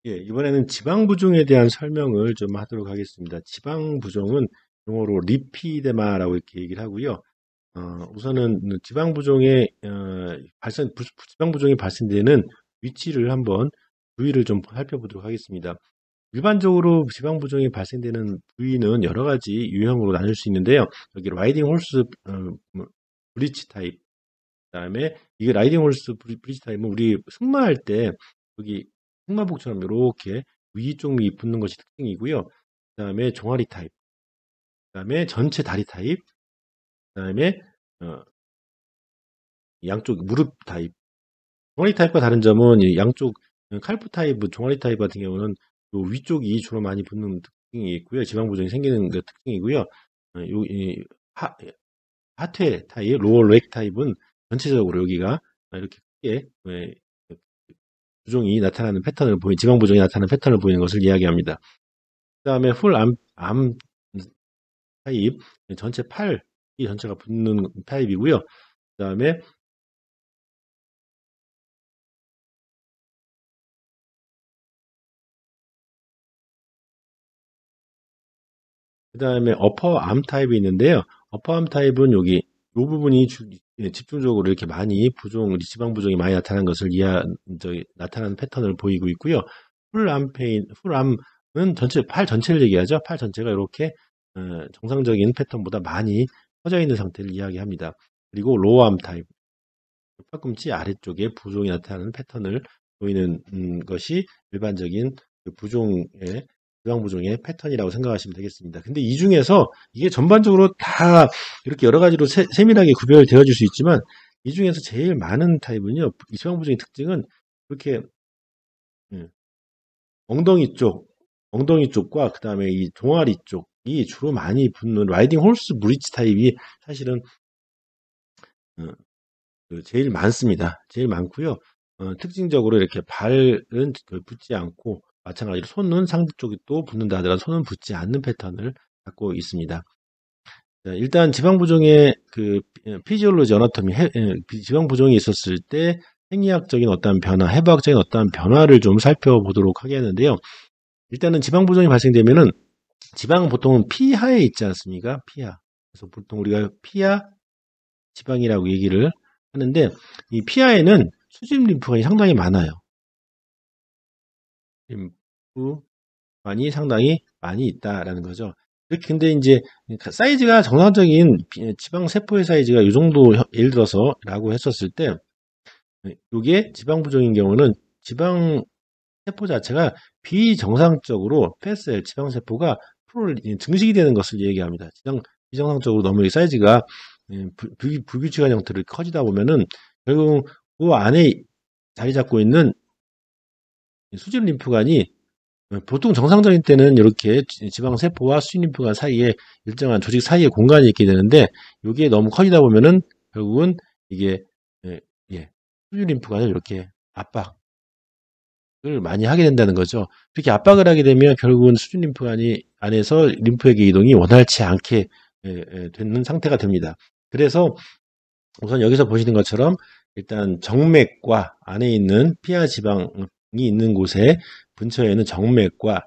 예, 이번에는 지방부종에 대한 설명을 좀 하도록 하겠습니다. 지방부종은 영어로 리피데마라고 이렇게 얘기를 하고요. 우선은 지방부종이 발생되는 위치를 한번 부위를 좀 살펴보도록 하겠습니다. 일반적으로 지방부종이 발생되는 부위는 여러 가지 유형으로 나눌 수 있는데요. 여기 라이딩 홀스 브릿지 타입, 그다음에 이게 라이딩 홀스 브릿지 타입은 우리 승마할 때 여기 승마복처럼 이렇게 위쪽이 붙는 것이 특징이고요. 그다음에 종아리 타입, 그다음에 전체 다리 타입, 그다음에 어, 양쪽 무릎 타입. 종아리 타입과 다른 점은 이 양쪽 칼프 타입, 종아리 타입 같은 경우는 요 위쪽이 주로 많이 붙는 특징이 있고요. 지방부종이 생기는 그 특징이고요. 이 하퇴 타입, 로어 렉 타입은 전체적으로 여기가 이렇게 크게 부종이 나타나는 패턴을 지방 부종이 나타나는 패턴을 보이는 것을 이야기합니다. 그다음에 풀암 타입, 전체 팔이 전체가 붙는 타입이고요. 그다음에 어퍼암 타입이 있는데요. 어퍼암 타입은 여기 이 부분이 집중적으로 이렇게 많이 지방 부종이 많이 나타나는 것을 나타나는 패턴을 보이고 있고요. 풀암은 팔 전체를 얘기하죠. 팔 전체가 이렇게 정상적인 패턴보다 많이 퍼져 있는 상태를 이야기합니다. 그리고 로어암 타입, 팔꿈치 아래쪽에 부종이 나타나는 패턴을 보이는 것이 일반적인 지방 부종의 패턴이라고 생각하시면 되겠습니다. 근데 이 중에서 이게 전반적으로 다 이렇게 여러 가지로 세밀하게 구별되어질 수 있지만 이 중에서 제일 많은 타입은요, 지방 부종의 특징은 이렇게 엉덩이 쪽과 그 다음에 이 종아리 쪽이 주로 많이 붙는 라이딩 홀스 브릿지 타입이 사실은 제일 많습니다. 제일 많고요. 특징적으로 이렇게 발은 붙지 않고 마찬가지로 손은 상대 쪽이 또 붙는다 하더라도 손은 붙지 않는 패턴을 갖고 있습니다. 일단 지방부종의 피지올로지 어나토미, 지방부종이 있었을 때 생리학적인 어떤 변화, 해부학적인 어떤 변화를 좀 살펴보도록 하겠는데요. 일단은 지방부종이 발생되면은 보통은 피하에 있지 않습니까? 피하. 그래서 보통 우리가 피하 지방이라고 얘기를 하는데 이 피하에는 수직 림프관이 상당히 많아요. 림프관이 상당히 많이 있다라는 거죠. 근데 이제 사이즈가 정상적인 지방 세포의 사이즈가 이 정도, 예를 들어서라고 했었을 때 이게 지방 부종인 경우는 지방 세포 자체가 비정상적으로 폐셀 지방 세포가 증식이 되는 것을 얘기합니다. 비정상적으로 너무 사이즈가 불규칙한 형태로 커지다 보면은 결국 그 안에 자리 잡고 있는 수직 림프관이 보통 정상적인 때는 이렇게 지방 세포와 수직 림프관 사이에 일정한 조직 사이에 공간이 있게 되는데 이게 너무 커지다 보면은 결국은 이게 수직 림프관을 이렇게 압박을 많이 하게 된다는 거죠. 이렇게 압박을 하게 되면 결국은 수직 림프관이 안에서 림프액의 이동이 원활치 않게 되는 상태가 됩니다. 그래서 우선 여기서 보시는 것처럼 일단 정맥과 안에 있는 피하 지방이 있는 곳에 근처에는 정맥과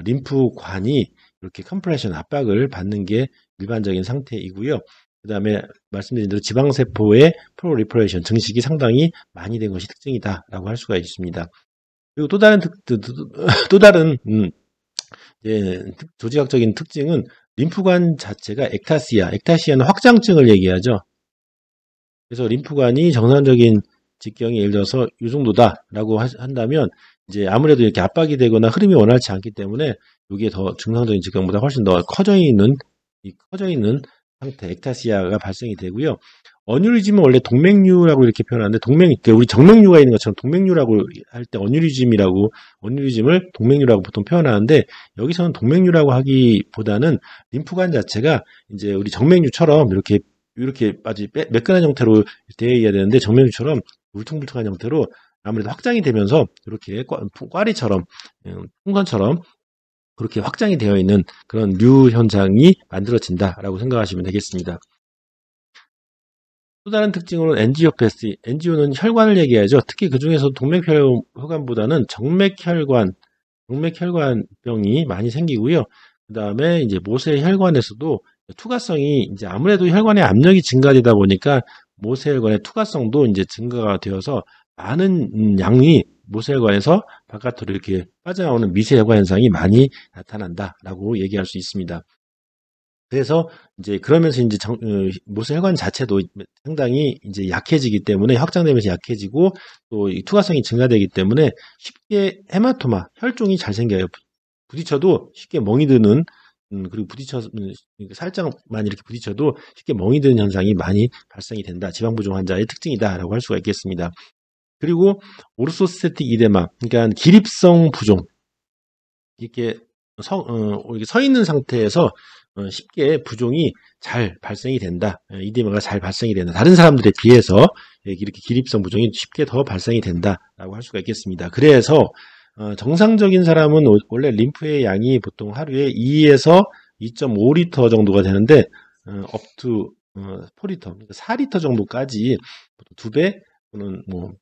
림프관이 이렇게 컴프레션 압박을 받는 게 일반적인 상태이고요. 그 다음에 말씀드린 대로 지방세포의 프롤리퍼레이션 증식이 상당히 많이 된 것이 특징이다라고 할 수가 있습니다. 그리고 또 다른 조직학적인 특징은 림프관 자체가 엑타시아는 확장증을 얘기하죠. 그래서 림프관이 정상적인 직경이 예를 들어서 이 정도다라고 한다면 이제 아무래도 이렇게 압박이 되거나 흐름이 원활치 않기 때문에 이게 더 정상적인 직경보다 훨씬 더 커져 있는 상태, 엑타시아가 발생이 되고요. 어뉴리즘은 원래 동맥류라고 이렇게 표현하는데 그러니까 우리 정맥류가 있는 것처럼 동맥류라고 할 때 어뉴리즘을 동맥류라고 보통 표현하는데 여기서는 동맥류라고 하기보다는 림프관 자체가 이제 우리 정맥류처럼 이렇게 매끈한 형태로 되어야 되는데 정맥류처럼 울퉁불퉁한 형태로 아무래도 확장이 되면서 이렇게 꽈리처럼 풍선처럼 그렇게 확장이 되어 있는 그런 류 현상이 만들어진다라고 생각하시면 되겠습니다. 또 다른 특징으로는 엔지오패시, 엔지오는 혈관을 얘기하죠. 특히 그 중에서 동맥혈관보다는 정맥혈관, 동맥혈관병이 많이 생기고요. 그 다음에 이제 모세혈관에서도 투과성이 이제 아무래도 혈관의 압력이 증가되다 보니까 모세혈관의 투과성도 이제 증가가 되어서 많은 양이 모세혈관에서 바깥으로 이렇게 빠져나오는 미세혈관 현상이 많이 나타난다라고 얘기할 수 있습니다. 그래서 이제 그러면서 이제 모세혈관 자체도 상당히 이제 약해지기 때문에 확장되면서 약해지고 또 이 투과성이 증가되기 때문에 쉽게 헤마토마, 혈종이 잘 생겨요. 부딪혀도 쉽게 멍이 드는 그리고 살짝만 이렇게 부딪혀도 쉽게 멍이 드는 현상이 많이 발생이 된다. 지방부종 환자의 특징이다라고 할 수가 있겠습니다. 그리고 오르소스테틱 이데마, 그러니까 기립성 부종, 이렇게 서 있는 상태에서 쉽게 부종이 잘 발생이 된다. 이데마가 잘 발생이 된다. 다른 사람들에 비해서 이렇게 기립성 부종이 쉽게 더 발생이 된다라고 할 수가 있겠습니다. 그래서 정상적인 사람은 원래 림프의 양이 보통 하루에 2에서 2.5리터 정도가 되는데 up to 4리터, 그러니까 4리터 정도까지 2배 또는 뭐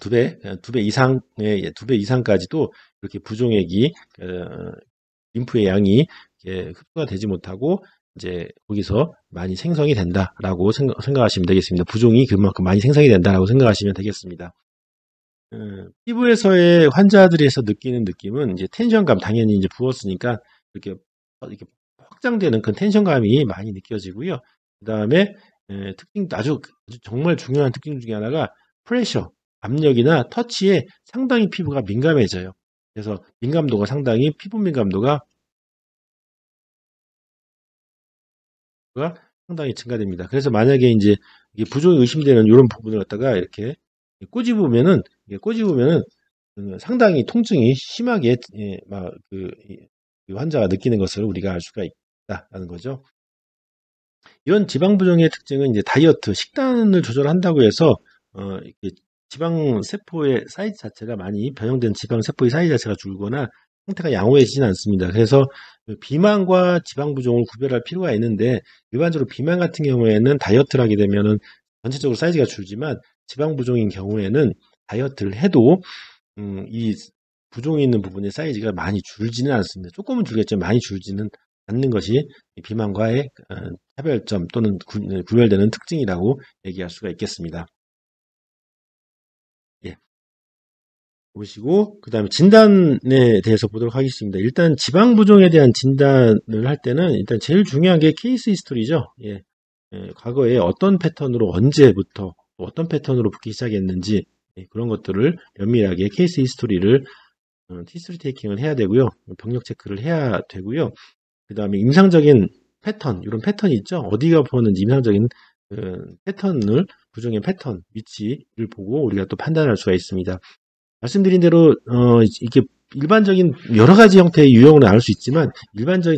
2배 이상의 2배 이상까지도 이렇게 부종액이 림프의 양이 흡수가 되지 못하고 이제 거기서 많이 생성이 된다라고 생각하시면 되겠습니다. 부종이 그만큼 많이 생성이 된다라고 생각하시면 되겠습니다. 피부에서의 환자들에서 느끼는 느낌은 이제 텐션감, 당연히 이제 부었으니까 이렇게 확장되는 그 텐션감이 많이 느껴지고요. 그 다음에 특징 아주 정말 중요한 특징 중에 하나가 프레셔, 압력이나 터치에 상당히 피부가 민감해져요. 그래서 민감도가 상당히 피부 민감도가 상당히 증가됩니다. 그래서 만약에 이제 부종이 의심되는 이런 부분을 갖다가 이렇게 꼬집으면은 상당히 통증이 심하게 그 환자가 느끼는 것을 우리가 알 수가 있다라는 거죠. 이런 지방 부종의 특징은 이제 다이어트, 식단을 조절한다고 해서 지방 세포의 사이즈 자체가 많이 변형된 지방 세포의 사이즈 자체가 줄거나 상태가 양호해지진 않습니다. 그래서 비만과 지방 부종을 구별할 필요가 있는데 일반적으로 비만 같은 경우에는 다이어트를 하게 되면은 전체적으로 사이즈가 줄지만 지방 부종인 경우에는 다이어트를 해도 이 부종이 있는 부분의 사이즈가 많이 줄지는 않습니다. 조금은 줄겠지만 많이 줄지는 않는 것이 비만과의 차별점 또는 구별되는 특징이라고 얘기할 수가 있겠습니다. 예. 보시고 그 다음에 진단에 대해서 보도록 하겠습니다. 일단 지방 부종에 대한 진단을 할 때는 일단 제일 중요한 게 케이스 히스토리죠. 예. 과거에 어떤 패턴으로 언제부터 어떤 패턴으로 붓기 시작했는지 그런 것들을 면밀하게 케이스 히스토리를 히스토리 테이킹을 해야 되고요. 병력 체크를 해야 되고요. 그 다음에 임상적인 패턴, 이런 패턴이 있죠. 어디가 보는지 임상적인 패턴을 부종의 패턴, 위치를 보고 우리가 또 판단할 수가 있습니다. 말씀드린 대로 이렇게 일반적인 여러 가지 형태의 유형을 알 수 있지만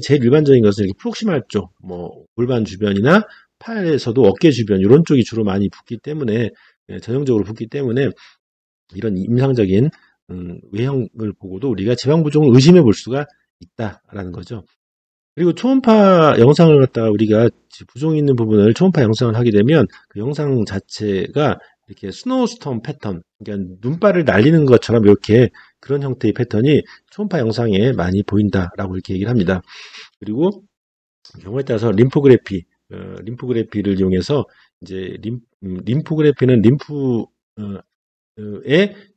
제일 일반적인 것은 이렇게 프록시말 쪽, 뭐 골반 주변이나 팔에서도 어깨 주변 이런 쪽이 주로 많이 붓기 때문에 전형적으로 붓기 때문에 이런 임상적인 외형을 보고도 우리가 지방 부종을 의심해 볼 수가 있다라는 거죠. 그리고 초음파 영상을 갖다가 우리가 부종이 있는 부분을 초음파 영상을 하게 되면 그 영상 자체가 이렇게 스노우스톰 패턴, 그러니까 눈발을 날리는 것처럼 이렇게 그런 형태의 패턴이 초음파 영상에 많이 보인다라고 이렇게 얘기를 합니다. 그리고 경우에 따라서 림프그래피를 이용해서 이제 림프그래피는 림프에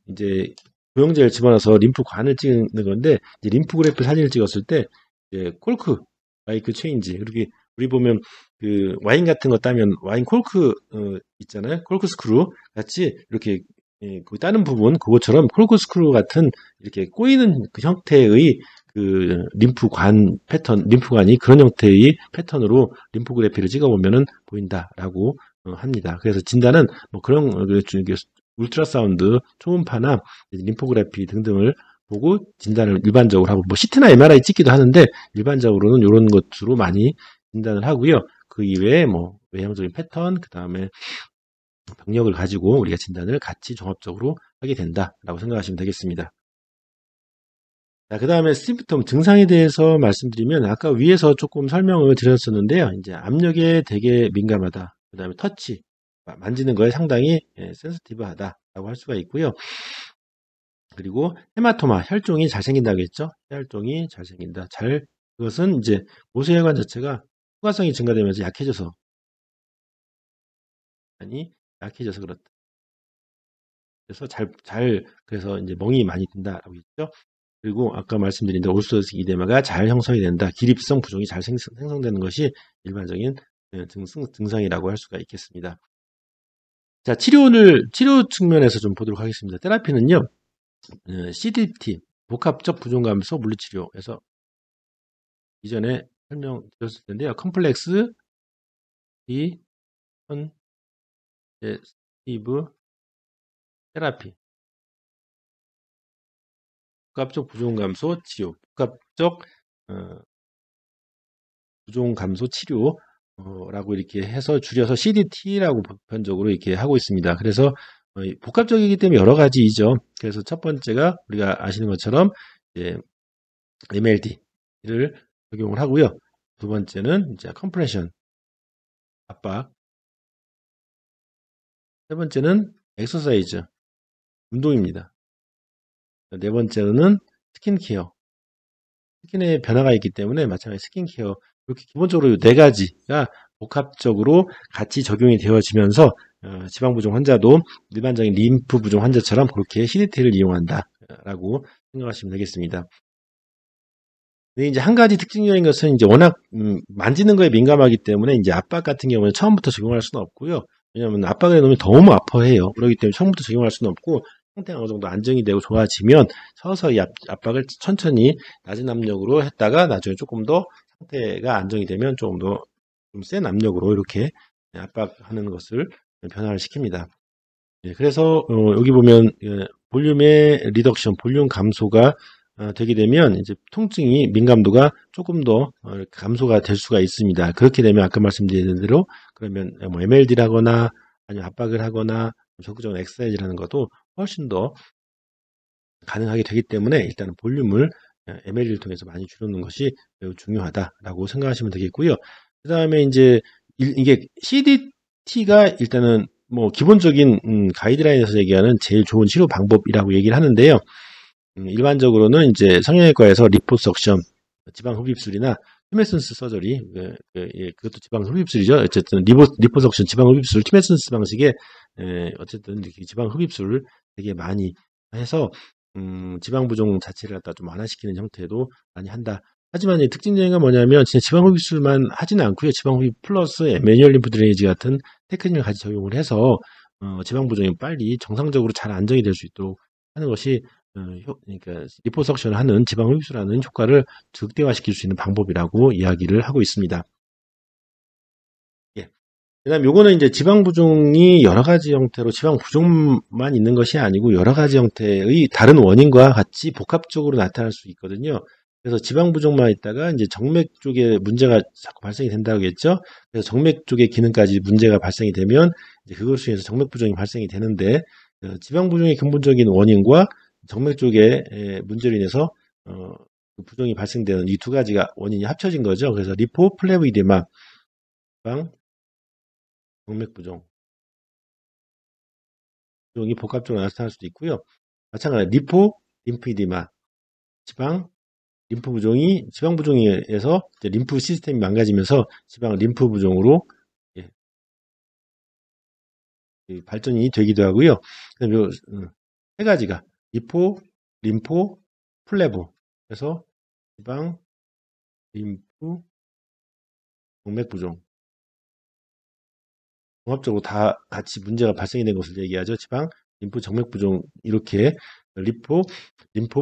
이제 고형제를 집어넣어서 림프관을 찍는 건데 이제 림프그래피 사진을 찍었을 때 이제 콜크 라이크 체인지 이렇게 우리 보면 그 와인 같은 거 따면 와인 콜크 있잖아요. 콜크 스크루 같이 이렇게 그 다른 부분 그것처럼 콜크 스크루 같은 이렇게 꼬이는 그 형태의 그 림프관 패턴, 림프관이 그런 형태의 패턴으로 림프그래피를 찍어보면은 보인다라고 합니다. 그래서 진단은 뭐 그런 울트라사운드, 초음파나 림프그래피 등등을 보고 진단을 일반적으로 하고 뭐 CT나 MRI 찍기도 하는데 일반적으로는 이런 것으로 많이 진단을 하고요. 그 이외에 뭐 외형적인 패턴, 그 다음에 병력을 가지고 우리가 진단을 같이 종합적으로 하게 된다라고 생각하시면 되겠습니다. 자, 그 다음에 심프톰 증상에 대해서 말씀드리면 아까 위에서 조금 설명을 드렸었는데요. 이제 압력에 되게 민감하다. 그 다음에 터치, 만지는 거에 상당히 센시티브하다라고 할 수가 있고요. 그리고 헤마토마, 혈종이 잘 생긴다고 했죠. 혈종이 잘 생긴다. 그것은 이제 모세혈관 자체가 투과성이 증가되면서 약해져서 많이 약해져서 그렇다. 그래서 그래서 이제 멍이 많이 든다라고 했죠. 그리고 아까 말씀드린 대로 올스터스 이데마가 잘 형성이 된다. 기립성 부종이 잘 생성되는 것이 일반적인 증상이라고 할 수가 있겠습니다. 자, 치료 측면에서 좀 보도록 하겠습니다. 테라피는요, CDT, 복합적 부종감소 물리치료에서 이전에 설명드렸을 텐데요. 컴플렉스 디컨제스티브 테라피, 복합적 부종감소 치료, 복합적 부종감소 치료라고 이렇게 해서 줄여서 CDT라고 보편적으로 이렇게 하고 있습니다. 그래서 복합적이기 때문에 여러 가지이죠. 그래서 첫 번째가 우리가 아시는 것처럼 MLD를 적용을 하고요. 두 번째는 이제 컴프레션, 압박. 세 번째는 엑서사이즈, 운동입니다. 네 번째로는 스킨케어. 스킨에 변화가 있기 때문에 마찬가지 스킨케어. 이렇게 기본적으로 네 가지가 복합적으로 같이 적용이 되어지면서 지방부종 환자도 일반적인 림프 부종 환자처럼 그렇게 CDT를 이용한다라고 생각하시면 되겠습니다. 근데 이제 한 가지 특징적인 것은 이제 워낙 만지는 거에 민감하기 때문에 이제 압박 같은 경우는 처음부터 적용할 수는 없고요. 왜냐하면 압박을 해놓으면 너무 아파해요. 그렇기 때문에 처음부터 적용할 수는 없고 상태가 어느 정도 안정이 되고 좋아지면 서서히 압박을 천천히 낮은 압력으로 했다가 나중에 조금 더 상태가 안정이 되면 조금 더 좀 센 압력으로 이렇게 압박하는 것을 변화를 시킵니다. 그래서 여기 보면 볼륨의 리덕션, 볼륨 감소가 되게 되면 이제 통증이 민감도가 조금 더 감소가 될 수가 있습니다. 그렇게 되면 아까 말씀드린 대로 그러면 뭐 MLD라거나 아니면 압박을 하거나 적극적인 엑서사이즈를 하는 것도 훨씬 더 가능하게 되기 때문에 일단은 볼륨을 MLD를 통해서 많이 줄여놓는 것이 매우 중요하다라고 생각하시면 되겠고요. 그 다음에 이제 이게 CDT가 일단은 뭐 기본적인 가이드라인에서 얘기하는 제일 좋은 치료 방법이라고 얘기를 하는데요. 일반적으로는 이제 성형외과에서 리포석션, 지방 흡입술이나 티메슨스 서저리, 그것도 지방 흡입술이죠. 어쨌든 리포석션, 지방 흡입술, 티메슨스 방식의 어쨌든 지방 흡입술을 되게 많이 해서 지방 부종 자체를 갖다 좀 완화시키는 형태도 많이 한다. 하지만 특징적인 건 뭐냐면 진짜 지방 흡입술만 하지는 않고요. 지방 흡입 플러스 매뉴얼 림프 드레이지 같은 테크닉을 같이 적용을 해서 지방 부종이 빨리 정상적으로 잘 안정이 될 수 있도록 하는 것이 그러니까 리포석션을 하는 지방 흡입술하는 효과를 극대화시킬 수 있는 방법이라고 이야기를 하고 있습니다. 예. 그다음 요거는 이제 지방 부종이 여러 가지 형태로 지방 부종만 있는 것이 아니고 여러 가지 형태의 다른 원인과 같이 복합적으로 나타날 수 있거든요. 그래서 지방 부종만 있다가 이제 정맥 쪽에 문제가 자꾸 발생이 된다고 했죠. 그래서 정맥 쪽의 기능까지 문제가 발생이 되면 이제 그것을 인해서 정맥 부종이 발생이 되는데 지방 부종의 근본적인 원인과 정맥 쪽의 문제로 인해서 그 부종이 발생되는 이 두 가지가 원인이 합쳐진 거죠. 그래서 리포 플레보 이데마, 지방 정맥 부종이 복합적으로 나타날 수도 있고요. 마찬가지로 리포 림프이디마, 지방 부종에서 림프 시스템이 망가지면서 지방 림프 부종으로 발전이 되기도 하고요. 그다음에 세 가지가 리포, 림포, 플레보. 그래서 지방, 림프, 정맥 부종. 종합적으로 다 같이 문제가 발생이 된 것을 얘기하죠. 지방, 림프, 정맥 부종 이렇게 림포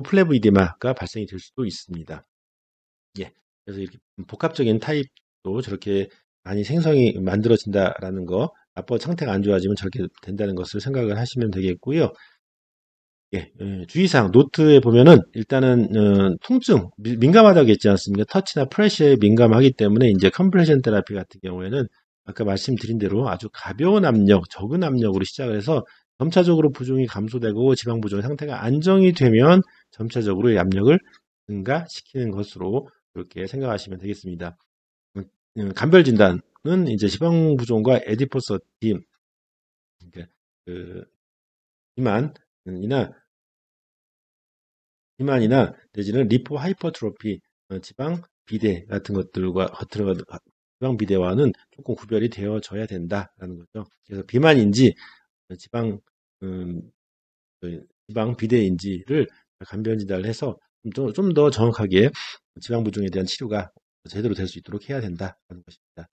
플레보이데마가 발생이 될 수도 있습니다. 예. 그래서 이렇게 복합적인 타입도 저렇게 많이 생성이 만들어진다라는 거, 앞으로 상태가 안 좋아지면 저렇게 된다는 것을 생각을 하시면 되겠고요. 예, 주의사항 노트에 보면은 일단은 통증 민감하다고 했지 않습니까? 터치나 프레셔에 민감하기 때문에 이제 컴프레션 테라피 같은 경우에는 아까 말씀드린 대로 아주 가벼운 압력, 적은 압력으로 시작을 해서 점차적으로 부종이 감소되고 지방 부종 상태가 안정이 되면 점차적으로 이 압력을 증가시키는 것으로 그렇게 생각하시면 되겠습니다. 간별 진단은 이제 지방 부종과 에디포스 딤, 그러니까 비만이나 비만이나 내지는 리포 하이퍼트로피, 지방 비대 같은 것들과 지방 비대와는 조금 구별이 되어져야 된다라는 거죠. 그래서 비만인지 지방 음, 지방 비대인지를 간변 진단을 해서 좀 더 정확하게 지방 부종에 대한 치료가 제대로 될 수 있도록 해야 된다는 것입니다.